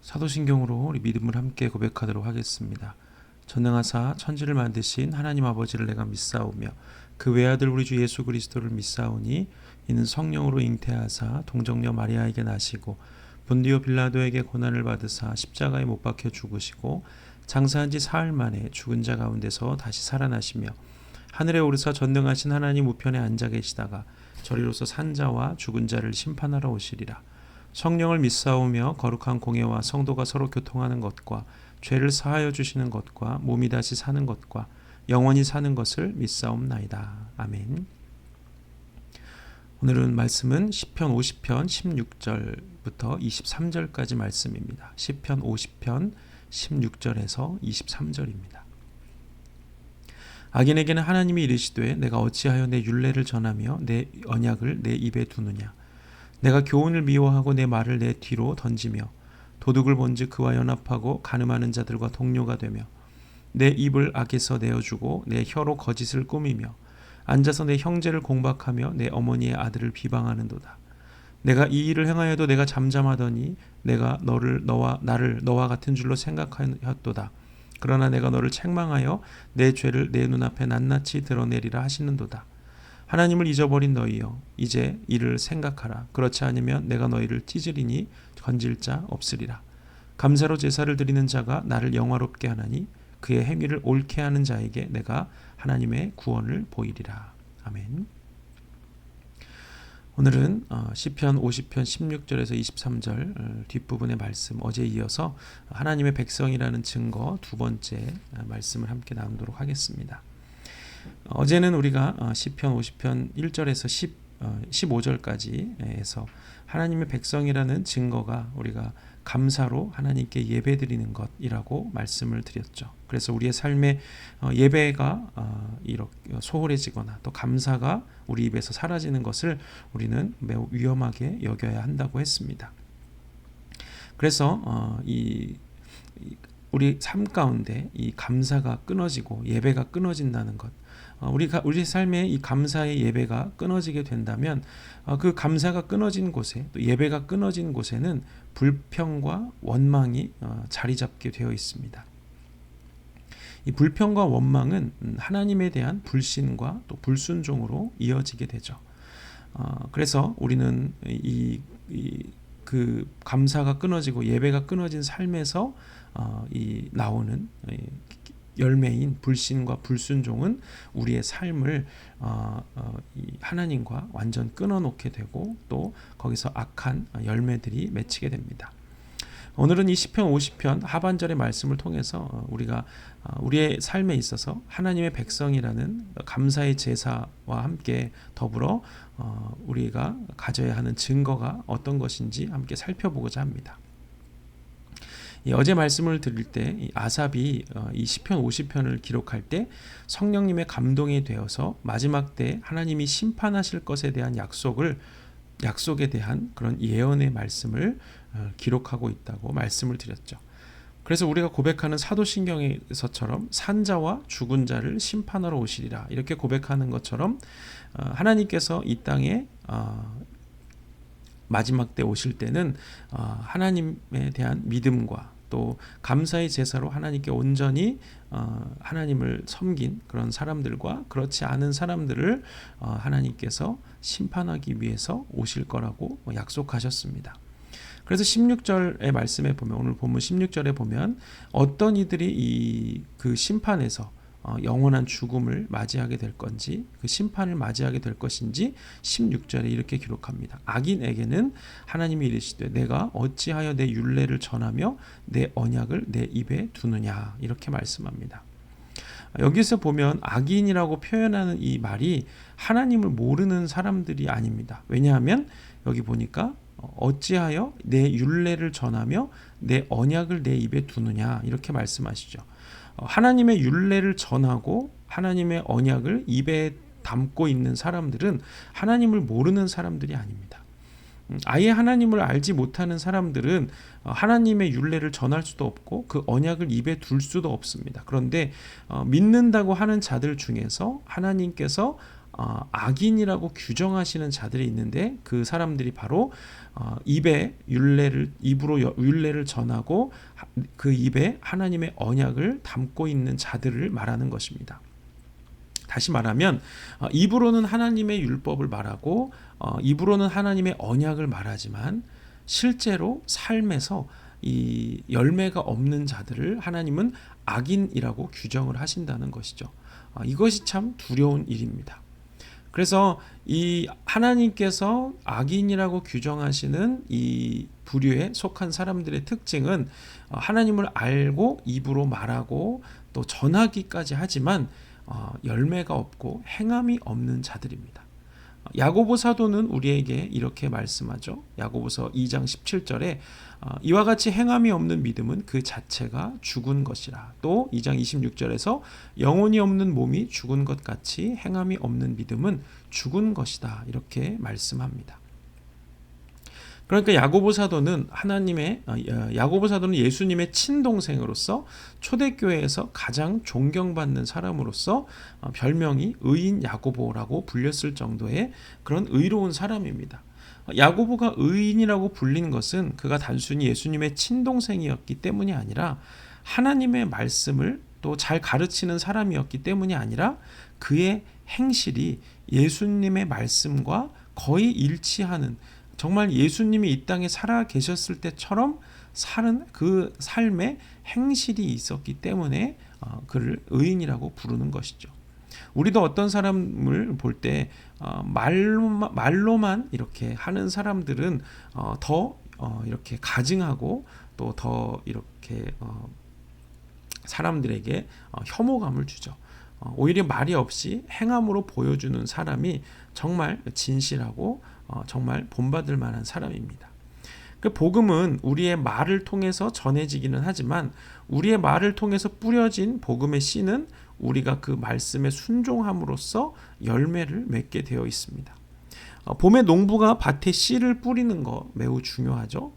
사도신경으로 우리 믿음을 함께 고백하도록 하겠습니다. 전능하사 천지를 만드신 하나님 아버지를 내가 믿사오며 그 외아들 우리 주 예수 그리스도를 믿사오니 이는 성령으로 잉태하사 동정녀 마리아에게 나시고 본디오 빌라도에게 고난을 받으사 십자가에 못 박혀 죽으시고 장사한 지 사흘 만에 죽은 자 가운데서 다시 살아나시며 하늘에 오르사 전능하신 하나님 우편에 앉아 계시다가 저리로서 산 자와 죽은 자를 심판하러 오시리라. 성령을 믿사오며 거룩한 공예와 성도가 서로 교통하는 것과 죄를 사하여 주시는 것과 몸이 다시 사는 것과 영원히 사는 것을 믿사옵나이다. 아멘. 오늘은 말씀은 시편 50편 16절부터 23절까지 말씀입니다. 시편 50편 16절에서 23절입니다. 악인에게는 하나님이 이르시되 내가 어찌하여 내 율례를 전하며 내 언약을 내 입에 두느냐. 내가 교훈을 미워하고 내 말을 내 뒤로 던지며 도둑을 본즉 그와 연합하고 간음하는 자들과 동료가 되며 내 입을 악에서 내어주고 내 혀로 거짓을 꾸미며 앉아서 내 형제를 공박하며 내 어머니의 아들을 비방하는도다. 내가 이 일을 행하여도 내가 잠잠하더니 내가 나를 너와 같은 줄로 생각하였도다. 그러나 내가 너를 책망하여 내 죄를 내 눈앞에 낱낱이 드러내리라 하시는도다. 하나님을 잊어버린 너희여 이제 이를 생각하라. 그렇지 않으면 내가 너희를 찢으리니 건질 자 없으리라. 감사로 제사를 드리는 자가 나를 영화롭게 하나니 그의 행위를 옳게 하는 자에게 내가 하나님의 구원을 보이리라. 아멘. 오늘은 시편 50편 16절에서 23절 뒷부분의 말씀 어제 이어서 하나님의 백성이라는 증거 두 번째 말씀을 함께 나누도록 하겠습니다. 어제는 우리가 시편 50편 1절에서 15절까지 해서 하나님의 백성이라는 증거가 우리가 감사로 하나님께 예배드리는 것이라고 말씀을 드렸죠. 그래서 우리의 삶에 예배가 이렇게 소홀해지거나 또 감사가 우리 입에서 사라지는 것을 우리는 매우 위험하게 여겨야 한다고 했습니다. 그래서 우리 삶 가운데 이 감사가 끊어지고 예배가 끊어진다는 것, 우리 삶에 이 감사의 예배가 끊어지게 된다면 그 감사가 끊어진 곳에 또 예배가 끊어진 곳에는 불평과 원망이 자리 잡게 되어 있습니다. 이 불평과 원망은 하나님에 대한 불신과 또 불순종으로 이어지게 되죠. 그래서 우리는 그 감사가 끊어지고 예배가 끊어진 삶에서 나오는 열매인 불신과 불순종은 우리의 삶을 하나님과 완전 끊어놓게 되고 또 거기서 악한 열매들이 맺히게 됩니다. 오늘은 이 시편 50편 하반절의 말씀을 통해서 우리가 우리의 삶에 있어서 하나님의 백성이라는 감사의 제사와 함께 더불어 우리가 가져야 하는 증거가 어떤 것인지 함께 살펴보고자 합니다. 어제 말씀을 드릴 때 아삽이 이 시편 50편을 기록할 때 성령님의 감동이 되어서 마지막 때 하나님이 심판하실 것에 대한 약속에 대한 그런 예언의 말씀을 기록하고 있다고 말씀을 드렸죠. 그래서 우리가 고백하는 사도신경에서처럼 산자와 죽은 자를 심판하러 오시리라 이렇게 고백하는 것처럼 하나님께서 이 땅에 마지막 때 오실 때는 하나님에 대한 믿음과 또 감사의 제사로 하나님께 온전히 하나님을 섬긴 그런 사람들과 그렇지 않은 사람들을 하나님께서 심판하기 위해서 오실 거라고 약속하셨습니다. 그래서 16절의 말씀에 보면 오늘 본문 16절에 보면 어떤 이들이 그 심판에서 영원한 죽음을 맞이하게 될 건지 그 심판을 맞이하게 될 것인지 16절에 이렇게 기록합니다. 악인에게는 하나님이 이르시되 내가 어찌하여 내 율례를 전하며 내 언약을 내 입에 두느냐 이렇게 말씀합니다. 여기서 보면 악인이라고 표현하는 이 말이 하나님을 모르는 사람들이 아닙니다. 왜냐하면 여기 보니까 어찌하여 내 율례를 전하며 내 언약을 내 입에 두느냐 이렇게 말씀하시죠. 하나님의 율례를 전하고 하나님의 언약을 입에 담고 있는 사람들은 하나님을 모르는 사람들이 아닙니다. 아예 하나님을 알지 못하는 사람들은 하나님의 율례를 전할 수도 없고 그 언약을 입에 둘 수도 없습니다. 그런데 믿는다고 하는 자들 중에서 하나님께서 악인이라고 규정하시는 자들이 있는데 그 사람들이 바로 입으로 율례를 전하고 그 입에 하나님의 언약을 담고 있는 자들을 말하는 것입니다. 다시 말하면 입으로는 하나님의 율법을 말하고 입으로는 하나님의 언약을 말하지만 실제로 삶에서 이 열매가 없는 자들을 하나님은 악인이라고 규정을 하신다는 것이죠. 이것이 참 두려운 일입니다. 그래서 이 하나님께서 악인이라고 규정하시는 이 부류에 속한 사람들의 특징은 하나님을 알고 입으로 말하고 또 전하기까지 하지만 열매가 없고 행함이 없는 자들입니다. 야고보 사도는 우리에게 이렇게 말씀하죠. 야고보서 2장 17절에 이와 같이 행함이 없는 믿음은 그 자체가 죽은 것이라. 또 2장 26절에서 영혼이 없는 몸이 죽은 것 같이 행함이 없는 믿음은 죽은 것이다. 이렇게 말씀합니다. 그러니까 야고보 사도는 예수님의 친동생으로서 초대교회에서 가장 존경받는 사람으로서 별명이 의인 야고보라고 불렸을 정도의 그런 의로운 사람입니다. 야고보가 의인이라고 불린 것은 그가 단순히 예수님의 친동생이었기 때문이 아니라 하나님의 말씀을 또 잘 가르치는 사람이었기 때문이 아니라 그의 행실이 예수님의 말씀과 거의 일치하는, 정말 예수님이 이 땅에 살아 계셨을 때처럼 사는 그 삶의 행실이 있었기 때문에 그를 의인이라고 부르는 것이죠. 우리도 어떤 사람을 볼 때 말로만 이렇게 하는 사람들은 더 이렇게 가증하고 또 더 이렇게 사람들에게 혐오감을 주죠. 오히려 말이 없이 행함으로 보여주는 사람이 정말 진실하고 정말 본받을 만한 사람입니다. 그 복음은 우리의 말을 통해서 전해지기는 하지만 우리의 말을 통해서 뿌려진 복음의 씨는 우리가 그 말씀에 순종함으로써 열매를 맺게 되어 있습니다. 봄에 농부가 밭에 씨를 뿌리는 거 매우 중요하죠.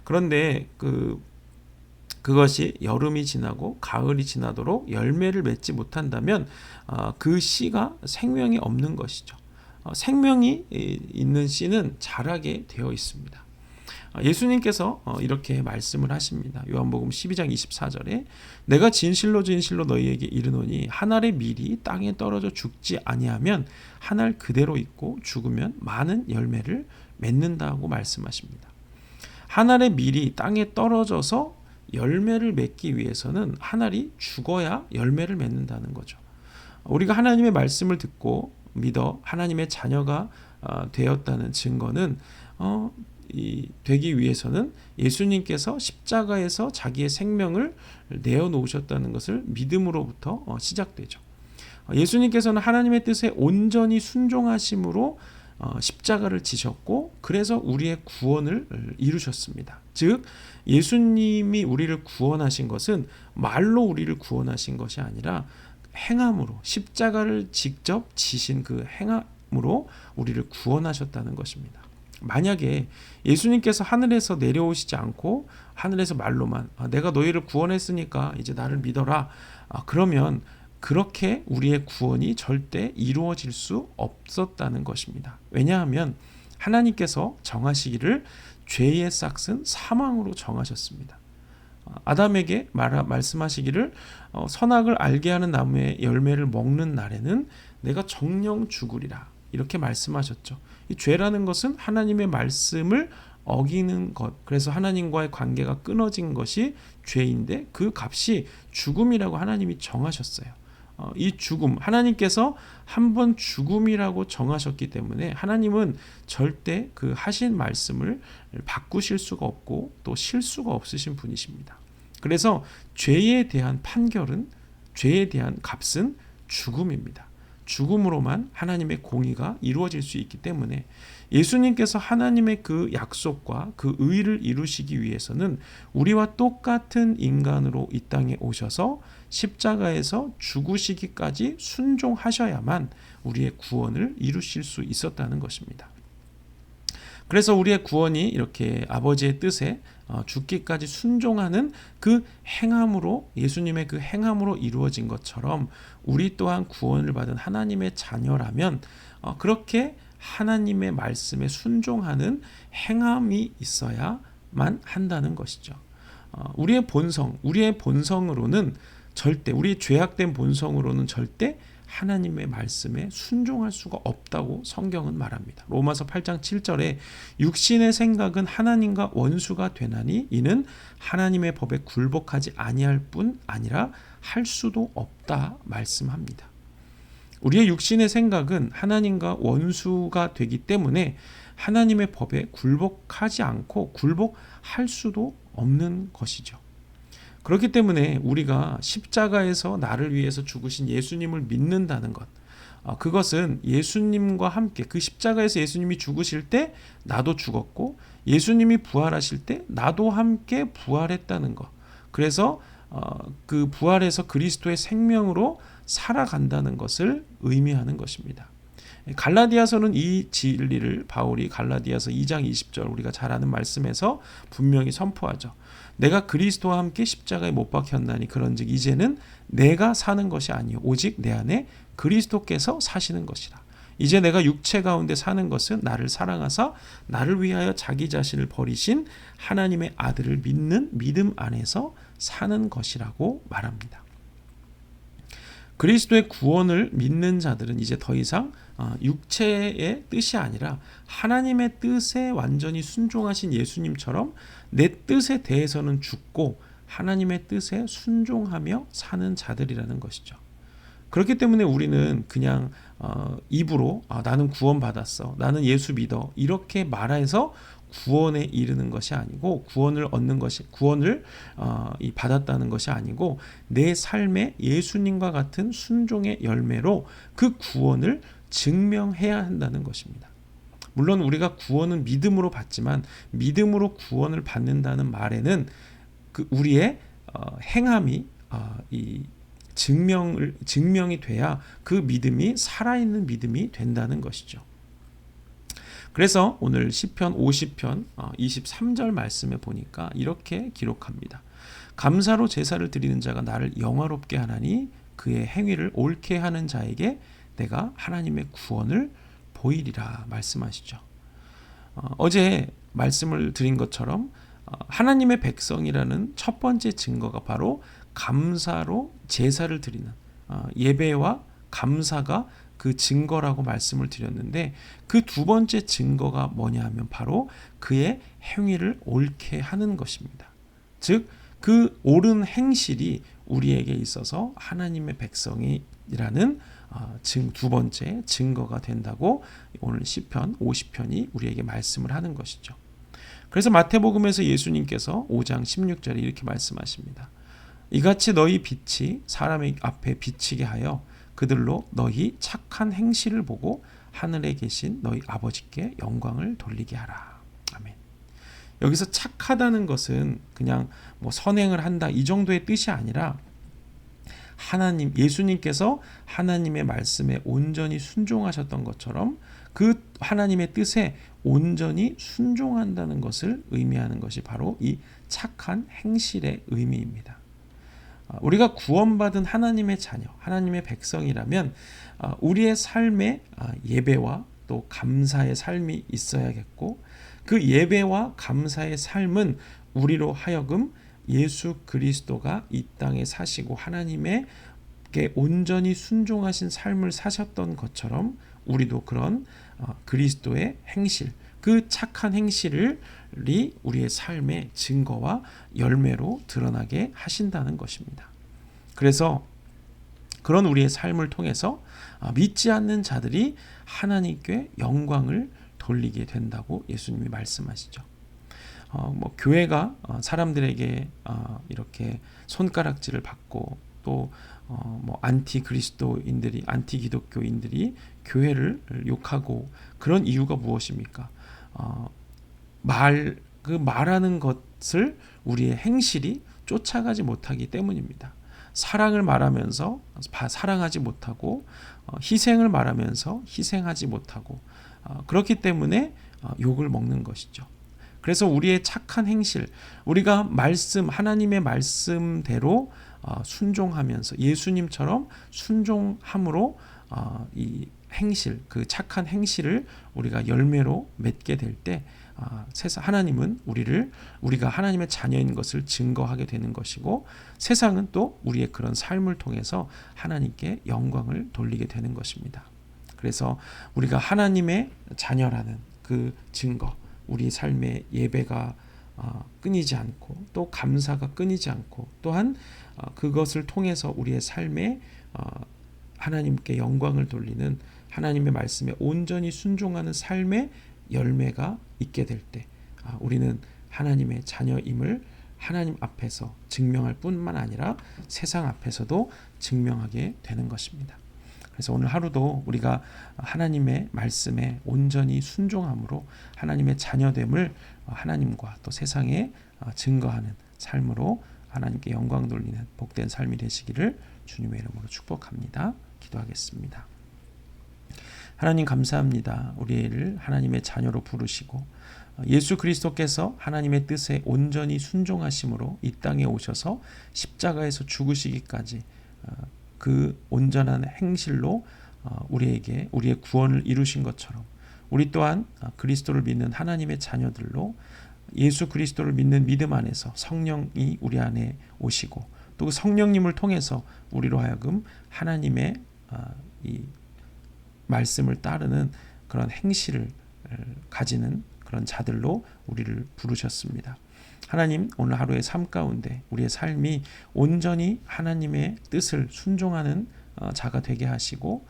그런데 그것이 여름이 지나고 가을이 지나도록 열매를 맺지 못한다면 그 씨가 생명이 없는 것이죠. 생명이 있는 씨는 자라게 되어 있습니다. 예수님께서 이렇게 말씀을 하십니다. 요한복음 12장 24절에 내가 진실로 진실로 너희에게 이르노니 한 알의 밀이 땅에 떨어져 죽지 아니하면 한 알 그대로 있고 죽으면 많은 열매를 맺는다고 말씀하십니다. 한 알의 밀이 땅에 떨어져서 열매를 맺기 위해서는 한 알이 죽어야 열매를 맺는다는 거죠. 우리가 하나님의 말씀을 듣고 믿어 하나님의 자녀가 되었다는 증거는 되기 위해서는 예수님께서 십자가에서 자기의 생명을 내어놓으셨다는 것을 믿음으로부터 시작되죠. 예수님께서는 하나님의 뜻에 온전히 순종하심으로 십자가를 지셨고 그래서 우리의 구원을 이루셨습니다. 즉 예수님이 우리를 구원하신 것은 말로 우리를 구원하신 것이 아니라 행함으로, 십자가를 직접 지신 그 행함으로 우리를 구원하셨다는 것입니다. 만약에 예수님께서 하늘에서 내려오시지 않고 하늘에서 말로만 내가 너희를 구원했으니까 이제 나를 믿어라, 그러면 그렇게 우리의 구원이 절대 이루어질 수 없었다는 것입니다. 왜냐하면 하나님께서 정하시기를 죄의 싹은 사망으로 정하셨습니다. 아담에게 말씀하시기를 선악을 알게 하는 나무의 열매를 먹는 날에는 내가 정령 죽으리라, 이렇게 말씀하셨죠. 이 죄라는 것은 하나님의 말씀을 어기는 것, 그래서 하나님과의 관계가 끊어진 것이 죄인데 그 값이 죽음이라고 하나님이 정하셨어요. 이 죽음, 하나님께서 한번 죽음이라고 정하셨기 때문에 하나님은 절대 그 하신 말씀을 바꾸실 수가 없고 또 실수가 없으신 분이십니다. 그래서 죄에 대한 판결은, 죄에 대한 값은 죽음입니다. 죽음으로만 하나님의 공의가 이루어질 수 있기 때문에 예수님께서 하나님의 그 약속과 그 의를 이루시기 위해서는 우리와 똑같은 인간으로 이 땅에 오셔서 십자가에서 죽으시기까지 순종하셔야만 우리의 구원을 이루실 수 있었다는 것입니다. 그래서 우리의 구원이 이렇게 아버지의 뜻에 죽기까지 순종하는 그 행함으로, 예수님의 그 행함으로 이루어진 것처럼 우리 또한 구원을 받은 하나님의 자녀라면 그렇게 하나님의 말씀에 순종하는 행함이 있어야만 한다는 것이죠. 우리의 본성으로는 절대, 우리 죄악된 본성으로는 절대 하나님의 말씀에 순종할 수가 없다고 성경은 말합니다. 로마서 8장 7절에 육신의 생각은 하나님과 원수가 되나니 이는 하나님의 법에 굴복하지 아니할 뿐 아니라 할 수도 없다 말씀합니다. 우리의 육신의 생각은 하나님과 원수가 되기 때문에 하나님의 법에 굴복하지 않고 굴복할 수도 없는 것이죠. 그렇기 때문에 우리가 십자가에서 나를 위해서 죽으신 예수님을 믿는다는 것, 그것은 예수님과 함께, 그 십자가에서 예수님이 죽으실 때 나도 죽었고 예수님이 부활하실 때 나도 함께 부활했다는 것, 그래서 그 부활에서 그리스도의 생명으로 살아간다는 것을 의미하는 것입니다. 갈라디아서는 이 진리를 바울이 갈라디아서 2장 20절 우리가 잘 아는 말씀에서 분명히 선포하죠. 내가 그리스도와 함께 십자가에 못 박혔나니 그런즉 이제는 내가 사는 것이 아니요 오직 내 안에 그리스도께서 사시는 것이라. 이제 내가 육체 가운데 사는 것은 나를 사랑하사 나를 위하여 자기 자신을 버리신 하나님의 아들을 믿는 믿음 안에서 사는 것이라고 말합니다. 그리스도의 구원을 믿는 자들은 이제 더 이상 육체의 뜻이 아니라 하나님의 뜻에 완전히 순종하신 예수님처럼 내 뜻에 대해서는 죽고 하나님의 뜻에 순종하며 사는 자들이라는 것이죠. 그렇기 때문에 우리는 그냥 입으로 나는 구원받았어, 나는 예수 믿어 이렇게 말해서 구원에 이르는 것이 아니고, 구원을 얻는 것이, 구원을 받았다는 것이 아니고 내 삶에 예수님과 같은 순종의 열매로 그 구원을 증명해야 한다는 것입니다. 물론 우리가 구원은 믿음으로 받지만 믿음으로 구원을 받는다는 말에는 그 우리의 행함이 이 증명이 돼야 그 믿음이 살아있는 믿음이 된다는 것이죠. 그래서 오늘 시편 50편 23절 말씀에 보니까 이렇게 기록합니다. 감사로 제사를 드리는 자가 나를 영화롭게 하나니 그의 행위를 옳게 하는 자에게 내가 하나님의 구원을 보이리라 말씀하시죠. 어제 말씀을 드린 것처럼 하나님의 백성이라는 첫 번째 증거가 바로 감사로 제사를 드리는 예배와 감사가 그 증거라고 말씀을 드렸는데, 그 두 번째 증거가 뭐냐 하면 바로 그의 행위를 옳게 하는 것입니다. 즉 그 옳은 행실이 우리에게 있어서 하나님의 백성이라는 두 번째 증거가 된다고 오늘 시편 50편이 우리에게 말씀을 하는 것이죠. 그래서 마태복음에서 예수님께서 5장 16절에 이렇게 말씀하십니다. 이같이 너희 빛이 사람의 앞에 비치게 하여 그들로 너희 착한 행실을 보고 하늘에 계신 너희 아버지께 영광을 돌리게 하라. 아멘. 여기서 착하다는 것은 그냥 선행을 한다 이 정도의 뜻이 아니라 하나님, 예수님께서 하나님의 말씀에 온전히 순종하셨던 것처럼 그 하나님의 뜻에 온전히 순종한다는 것을 의미하는 것이 바로 이 착한 행실의 의미입니다. 우리가 구원받은 하나님의 자녀, 하나님의 백성이라면 우리의 삶에 예배와 또 감사의 삶이 있어야겠고, 그 예배와 감사의 삶은 우리로 하여금 예수 그리스도가 이 땅에 사시고 하나님에게 온전히 순종하신 삶을 사셨던 것처럼 우리도 그런 그리스도의 행실, 그 착한 행실이 우리의 삶의 증거와 열매로 드러나게 하신다는 것입니다. 그래서 그런 우리의 삶을 통해서 믿지 않는 자들이 하나님께 영광을 돌리게 된다고 예수님이 말씀하시죠. 교회가 사람들에게 이렇게 손가락질을 받고 또 안티 그리스도인들이, 안티 기독교인들이 교회를 욕하고 그런 이유가 무엇입니까? 말하는 것을 우리의 행실이 쫓아가지 못하기 때문입니다. 사랑을 말하면서 사랑하지 못하고 희생을 말하면서 희생하지 못하고 그렇기 때문에 욕을 먹는 것이죠. 그래서 우리의 착한 행실, 우리가 하나님의 말씀대로 순종하면서 예수님처럼 순종함으로 이 행실, 그 착한 행실을 우리가 열매로 맺게 될 때 하나님은 우리가 하나님의 자녀인 것을 증거하게 되는 것이고, 세상은 또 우리의 그런 삶을 통해서 하나님께 영광을 돌리게 되는 것입니다. 그래서 우리가 하나님의 자녀라는 그 증거, 우리 삶의 예배가 끊이지 않고 또 감사가 끊이지 않고, 또한 그것을 통해서 우리의 삶에 하나님께 영광을 돌리는 하나님의 말씀에 온전히 순종하는 삶의 열매가 있게 될 때 우리는 하나님의 자녀임을 하나님 앞에서 증명할 뿐만 아니라 세상 앞에서도 증명하게 되는 것입니다. 그래서 오늘 하루도 우리가 하나님의 말씀에 온전히 순종함으로 하나님의 자녀됨을 하나님과 또 세상에 증거하는 삶으로 하나님께 영광 돌리는 복된 삶이 되시기를 주님의 이름으로 축복합니다. 기도하겠습니다. 하나님 감사합니다. 우리를 하나님의 자녀로 부르시고 예수 그리스도께서 하나님의 뜻에 온전히 순종하심으로 이 땅에 오셔서 십자가에서 죽으시기까지 그 온전한 행실로 우리에게 우리의 구원을 이루신 것처럼, 우리 또한 그리스도를 믿는 하나님의 자녀들로 예수 그리스도를 믿는 믿음 안에서 성령이 우리 안에 오시고, 또 그 성령님을 통해서 우리로 하여금 하나님의 이 말씀을 따르는 그런 행실을 가지는 그런 자들로 우리를 부르셨습니다. 하나님, 오늘 하루의 삶 가운데 우리의 삶이 온전히 하나님의 뜻을 순종하는 자가 되게 하시고,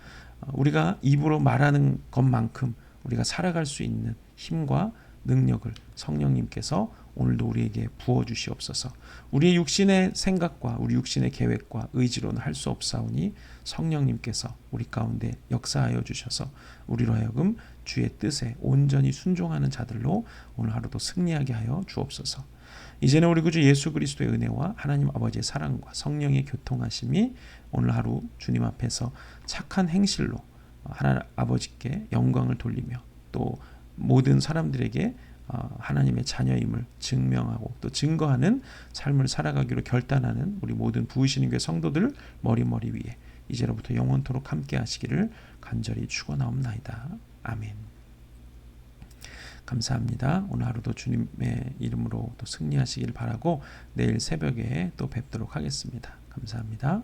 우리가 입으로 말하는 것만큼 우리가 살아갈 수 있는 힘과 능력을 성령님께서 오늘도 우리에게 부어주시옵소서. 우리의 육신의 생각과 우리 육신의 계획과 의지로는 할 수 없사오니 성령님께서 우리 가운데 역사하여 주셔서 우리로 하여금 주의 뜻에 온전히 순종하는 자들로 오늘 하루도 승리하게 하여 주옵소서. 이제는 우리 구주 예수 그리스도의 은혜와 하나님 아버지의 사랑과 성령의 교통하심이 오늘 하루 주님 앞에서 착한 행실로 하나님 아버지께 영광을 돌리며 또 모든 사람들에게 하나님의 자녀임을 증명하고 또 증거하는 삶을 살아가기로 결단하는 우리 모든 부으시는 교회 성도들 머리 위에 이제로부터 영원토록 함께 하시기를 간절히 축원하옵나이다. 아멘. 감사합니다. 오늘 하루도 주님의 이름으로 또 승리하시길 바라고 내일 새벽에 또 뵙도록 하겠습니다. 감사합니다.